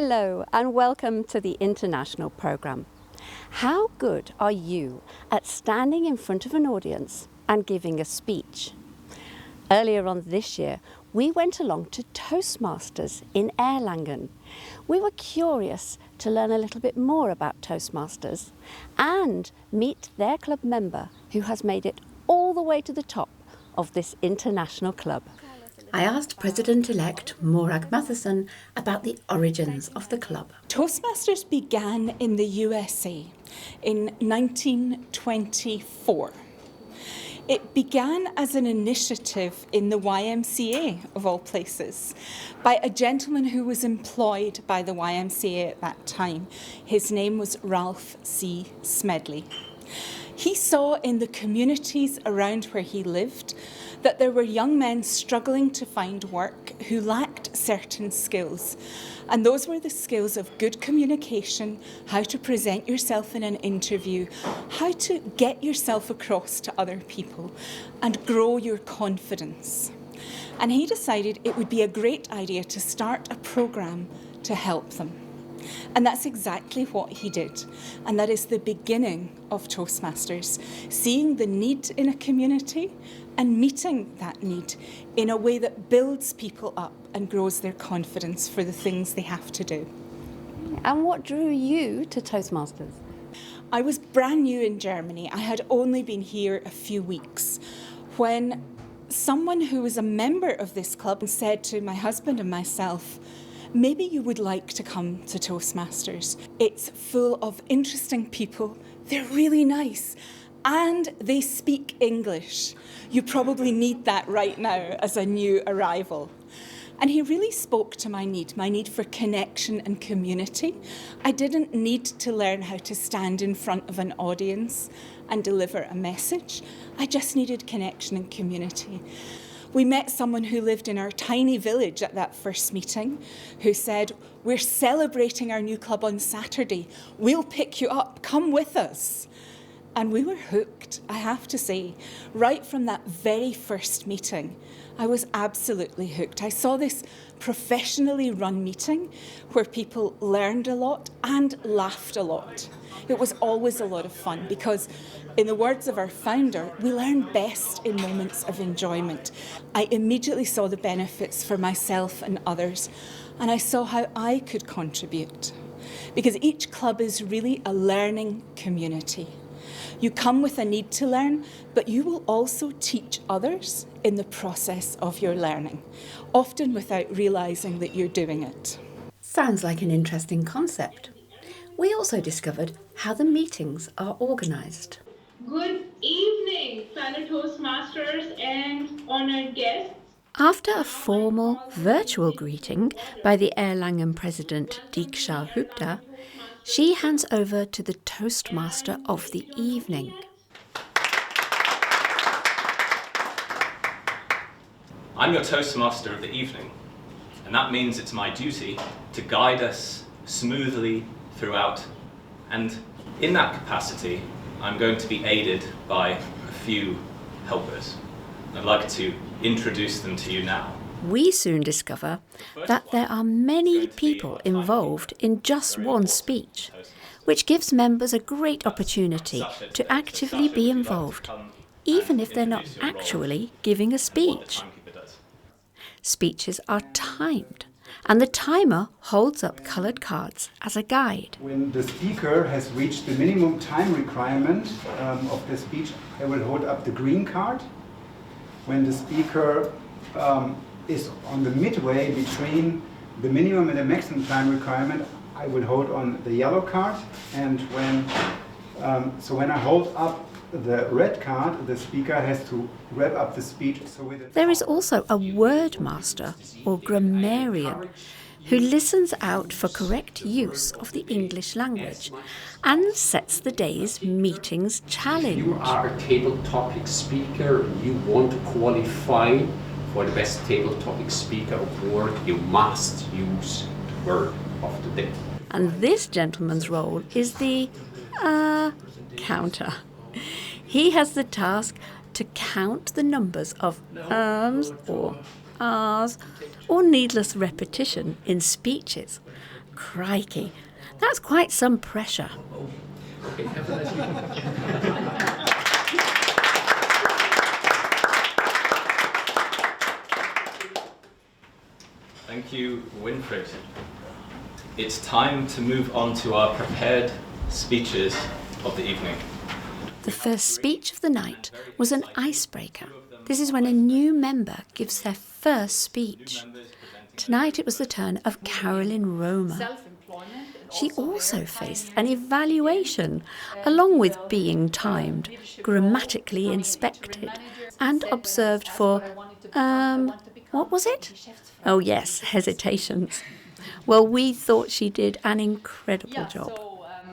Hello and welcome to the international programme. How good are you at standing in front of an audience and giving a speech? Earlier on this year, we went along to Toastmasters in Erlangen. We were curious to learn a little bit more about Toastmasters and meet their club member who has made it all the way to the top of this international club. I asked President-elect Morag Matheson about the origins of the club. Toastmasters began in the USA in 1924. It began as an initiative in the YMCA, of all places, by a gentleman who was employed by the YMCA at that time. His name was Ralph C. Smedley. He saw in the communities around where he lived that there were young men struggling to find work who lacked certain skills. And those were the skills of good communication, how to present yourself in an interview, how to get yourself across to other people and grow your confidence. And he decided it would be a great idea to start a programme to help them. And that's exactly what he did. And that is the beginning of Toastmasters, seeing the need in a community and meeting that need in a way that builds people up and grows their confidence for the things they have to do. And what drew you to Toastmasters? I was brand new in Germany. I had only been here a few weeks when someone who was a member of this club said to my husband and myself, maybe you would like to come to Toastmasters. It's full of interesting people. They're really nice. And they speak English. You probably need that right now as a new arrival. And he really spoke to my need for connection and community. I didn't need to learn how to stand in front of an audience and deliver a message. I just needed connection and community. We met someone who lived in our tiny village at that first meeting who said, we're celebrating our new club on Saturday. We'll pick you up. Come with us. And we were hooked, I have to say. Right from that very first meeting, I was absolutely hooked. I saw this professionally run meeting where people learned a lot and laughed a lot. It was always a lot of fun because, in the words of our founder, we learn best in moments of enjoyment. I immediately saw the benefits for myself and others, and I saw how I could contribute. Because each club is really a learning community. You come with a need to learn, but you will also teach others in the process of your learning, often without realising that you're doing it. Sounds like an interesting concept. We also discovered how the meetings are organised. Good evening, fellow Toastmasters and honoured guests. After a formal virtual greeting by the Erlangen president Diksha Gupta, she hands over to the Toastmaster of the evening. I'm your Toastmaster of the evening, and that means it's my duty to guide us smoothly throughout. And in that capacity, I'm going to be aided by a few helpers. I'd like to introduce them to you now. We soon discover that there are many people involved in just one speech, which gives members a great opportunity to actively be involved, even if they're not actually giving a speech. Speeches are timed, and the timer holds up coloured cards as a guide. When the speaker has reached the minimum time requirement of the speech, I will hold up the green card. When the speaker is on the midway between the minimum and the maximum time requirement, I will hold on the yellow card. And when I hold up the red card, the speaker has to wrap up the speech. There is also a word master or grammarian who listens out for correct use of the English language and sets the day's meetings challenge. You are a table topic speaker, you want to qualify for the best table topic speaker award, you must use the word of the day. And this gentleman's role is the counter. He has the task to count the numbers of or ahs or needless repetition in speeches, Crikey, that's quite some pressure. Okay, have a nice evening. Thank you, Winfried. It's time to move on to our prepared speeches of the evening. The first speech of the night was an icebreaker. This is when a new member gives their first speech. Tonight it was the turn of Carolyn Romer. She also faced an evaluation, along with being timed, grammatically inspected, and observed for, what was it? Oh yes, hesitations. Well, we thought she did an incredible job.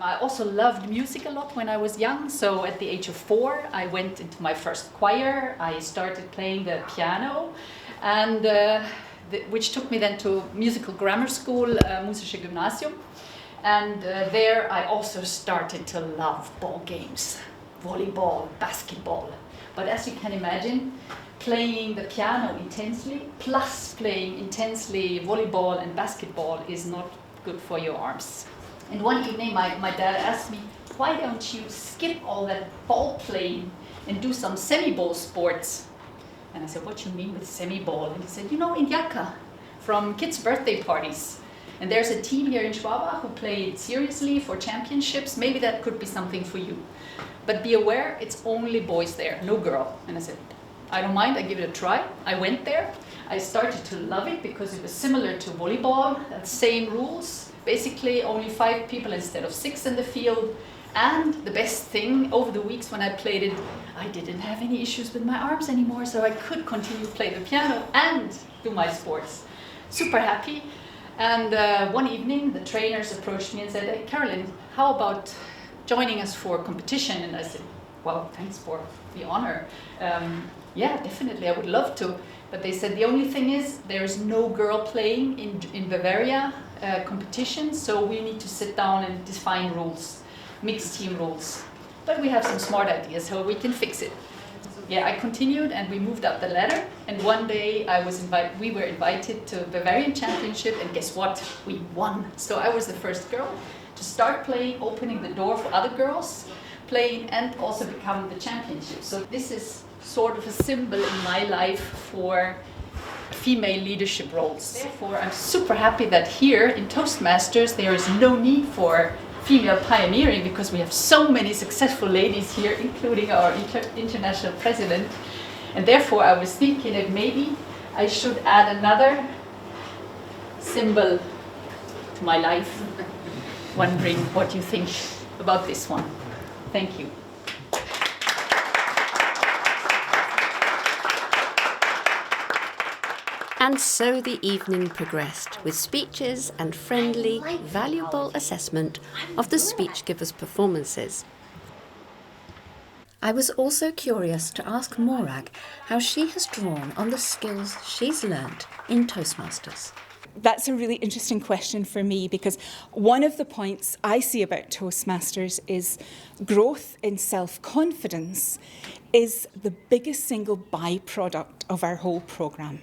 I also loved music a lot when I was young, so at the age of 4 I went into my first choir. I started playing the piano, and which took me then to musical grammar school, Musische Gymnasium, and there I also started to love ball games, volleyball, basketball. But as you can imagine, playing the piano intensely plus playing intensely volleyball and basketball is not good for your arms. And one evening my dad asked me, why don't you skip all that ball playing and do some semi-ball sports? And I said, what do you mean with semi-ball? And he said, you know, in Jaka, from kids' birthday parties. And there's a team here in Schwabach who play it seriously for championships. Maybe that could be something for you. But be aware, it's only boys there, no girl. And I said, I don't mind, I give it a try. I went there. I started to love it because it was similar to volleyball, same rules. Basically only 5 people instead of 6 in the field. And the best thing, over the weeks when I played it, I didn't have any issues with my arms anymore, so I could continue to play the piano and do my sports. Super happy. And one evening the trainers approached me and said, hey, Carolyn, how about joining us for a competition? And I said, well, thanks for the honor. Yeah, definitely, I would love to. But they said the only thing is there is no girl playing in Bavaria competition, so we need to sit down and define rules, mixed team rules. But we have some smart ideas how we can fix it. Yeah, I continued and we moved up the ladder, and one day we were invited to Bavarian Championship, and guess what? We won. So I was the first girl to start playing, opening the door for other girls playing, and also become the championship. So this is sort of a symbol in my life for female leadership roles. Therefore, I'm super happy that here in Toastmasters there is no need for female pioneering because we have so many successful ladies here, including our international president. And therefore, I was thinking that maybe I should add another symbol to my life. Wondering what you think about this one. Thank you. And so the evening progressed with speeches and friendly, valuable assessment of the speech givers' performances. I was also curious to ask Morag how she has drawn on the skills she's learnt in Toastmasters. That's a really interesting question for me because one of the points I see about Toastmasters is growth in self-confidence is the biggest single byproduct of our whole programme.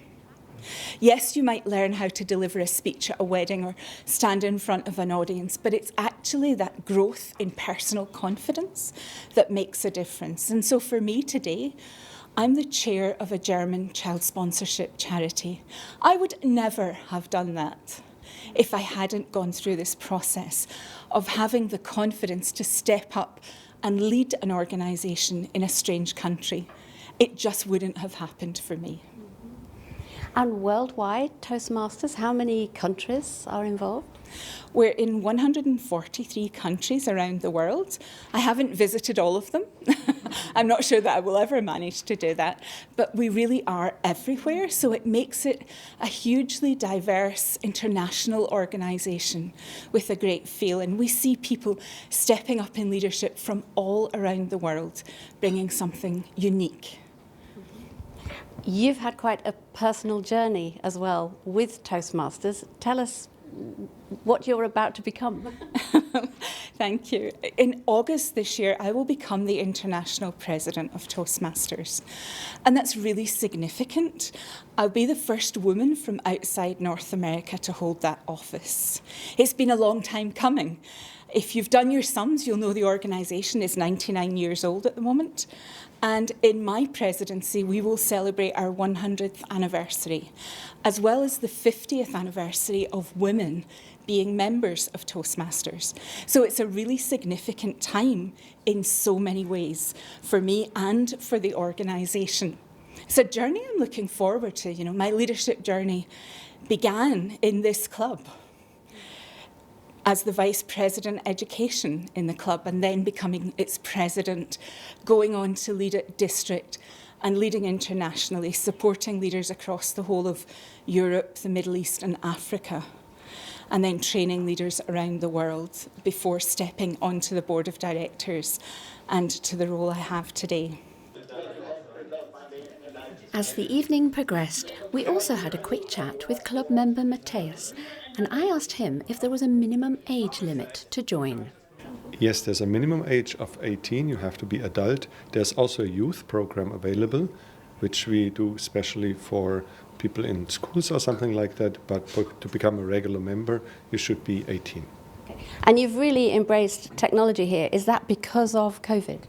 Yes, you might learn how to deliver a speech at a wedding or stand in front of an audience, but it's actually that growth in personal confidence that makes a difference. And so for me today, I'm the chair of a German child sponsorship charity. I would never have done that if I hadn't gone through this process of having the confidence to step up and lead an organisation in a strange country. It just wouldn't have happened for me. And worldwide, Toastmasters, how many countries are involved? We're in 143 countries around the world. I haven't visited all of them. I'm not sure that I will ever manage to do that, but we really are everywhere, so it makes it a hugely diverse international organisation with a great feel, and we see people stepping up in leadership from all around the world, bringing something unique. You've had quite a personal journey as well with Toastmasters. Tell us what you're about to become. Thank you. In August this year, I will become the International President of Toastmasters. And that's really significant. I'll be the first woman from outside North America to hold that office. It's been a long time coming. If you've done your sums, you'll know the organisation is 99 years old at the moment. And in my presidency, we will celebrate our 100th anniversary, as well as the 50th anniversary of women being members of Toastmasters. So it's a really significant time in so many ways for me and for the organisation. It's a journey I'm looking forward to. You know, my leadership journey began in this club as the Vice President Education in the club, and then becoming its president, going on to lead at district and leading internationally, supporting leaders across the whole of Europe, the Middle East and Africa, and then training leaders around the world before stepping onto the board of directors and to the role I have today. As the evening progressed, we also had a quick chat with club member Matthias, and I asked him if there was a minimum age limit to join. Yes, there's a minimum age of 18. You have to be adult. There's also a youth program available, which we do especially for people in schools or something like that. But to become a regular member, you should be 18. And you've really embraced technology here. Is that because of COVID?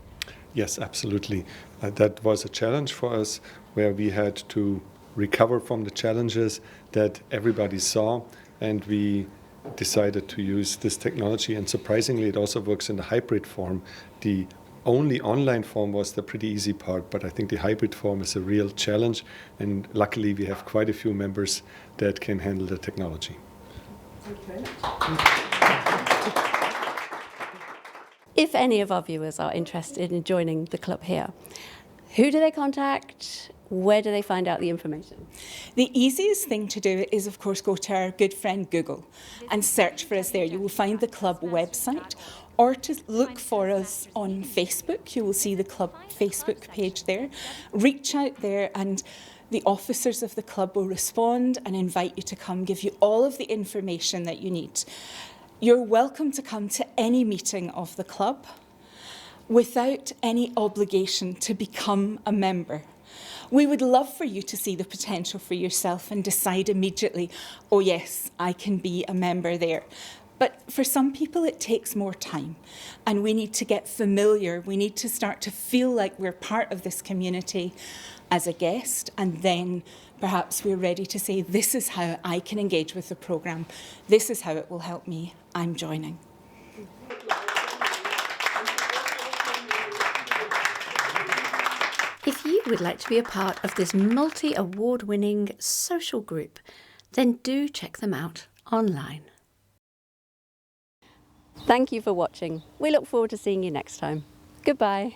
Yes, absolutely. That was a challenge for us, where we had to recover from the challenges that everybody saw, and we decided to use this technology. And surprisingly, it also works in the hybrid form. The only online form was the pretty easy part, but I think the hybrid form is a real challenge, and luckily we have quite a few members that can handle the technology. If any of our viewers are interested in joining the club here, who do they contact? Where do they find out the information? The easiest thing to do is, of course, go to our good friend Google and search for us there. You will find the club website, or to look for us on Facebook. You will see the club Facebook page there. Reach out there and the officers of the club will respond and invite you to come, give you all of the information that you need. You're welcome to come to any meeting of the club without any obligation to become a member. We would love for you to see the potential for yourself and decide immediately, oh yes, I can be a member there. But for some people it takes more time, and we need to get familiar. We need to start to feel like we're part of this community as a guest, and then perhaps we're ready to say, this is how I can engage with the programme. This is how it will help me. I'm joining. If you would like to be a part of this multi-award-winning social group, then do check them out online. Thank you for watching. We look forward to seeing you next time. Goodbye.